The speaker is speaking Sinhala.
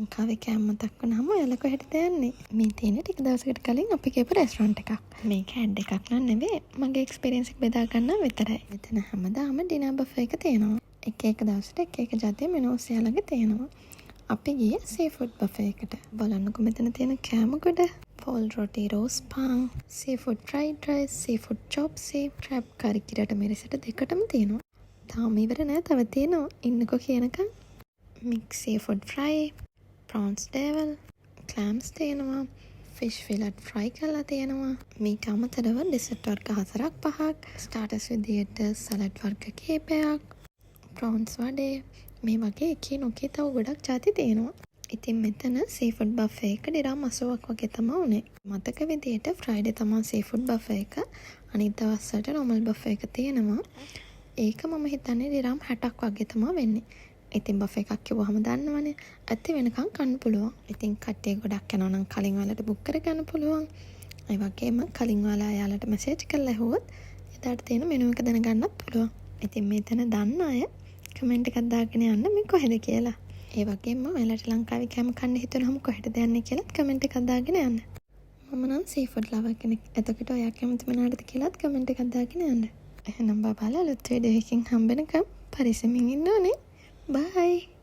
ලංකාවේ කෑම මතක් වුණාම ඔයාලා කොහෙටද යන්නේ? මේ තියෙන ටික දවසකට කලින් අපි ගිහපු රෙස්ටොරන්ට් එකක්. මේක ඇඩ් එකක් නන් නෙවෙයි. මගේ එක්ස්පීරියන්ස් එක බෙදා ගන්න විතරයි. මෙතන හැමදාම ඩිනර් බෆේ එක තියෙනවා. එක දවසට එක ජාතියේ මෙනුස් යාළඟ තියෙනවා. අපි ගියේ සීෆුඩ් බෆේ එකට. බලන්නකො මෙතන තියෙන කෑම ගොඩ. පෝල් රොටි, රෝස් පාන්, seafood fried rice, seafood chop suey, ක්‍රැබ් කරි කිරට මිරිසට දෙකටම තියෙනවා. තාම ඉවර නෑ, තව තියෙනවා. ඉන්නකෝ කියනකම්. මික්ස් සීෆුඩ් ෆ්‍රයි, ප්‍රෝන්ස් ඩේවල්, ක්ලෑම්ස් තියෙනවා, ෆිෂ් ෆිලට් ෆ්‍රයි කරලා තියෙනවා. මේක අමතරව ඩෙසර්ට් වර්ග 4-5ක්, ස්ටාර්ටර්ස් විදියට සලඩ් වර්ග කීපයක්, ප්‍රෝන්ස් වඩේ, මේ වගේ එකේ නොකේ තව ගොඩක් ජාති තියෙනවා. ඉතින් මෙතන සීෆුඩ් බෆේ එක දිරාම් 80ක් වගේ තමයි උනේ. මතක විදියට ෆ්‍රයිඩේ තමයි සීෆුඩ් බෆේ එක. අනිත් දවස් වලට නෝමල් බෆේ එක තියෙනවා. ඒක මම හිතන්නේ දිරාම් 60ක් වගේ තමයි වෙන්නේ. ඉතින් බෆේ එකක් කිව්වහම දන්නවනේ. ඇත්ත වෙනකන් කන්න පුළුවන්. ඉතින් කට්ටිය ගොඩක් යනවා නම් කලින් ඔයාලට බුක් කරගන්න පුළුවන්. ඒ වගේම කලින් ඔයාලා යාලට මැසේජ් කරලා ඇහුවොත් එදාට තියෙන මෙනු එක දැනගන්නත් පුළුවන්. ඉතින් මෙතන දන්න අය කමෙන්ට් එකක් දාගෙන යන්න මේ කොහෙද කියලා. ඒ වගේම ඔයාලට ලංකාවේ කෑම කන්න හිතුනහම කොහෙටද යන්නේ කියලාත් කමෙන්ට් එකක් දාගෙන යන්න. මම නම් සීෆුඩ් ලවර් කෙනෙක්. එතකොට ඔයා කැමති මොනවටද කියලාත් කමෙන්ට් එකක් දාගෙන යන්න. එහෙනම් බබාලා අලුත් වීඩියෝ එකකින් හම්බෙනකම් පරිස්සමින් ඉන්න ඕනේ. Bye.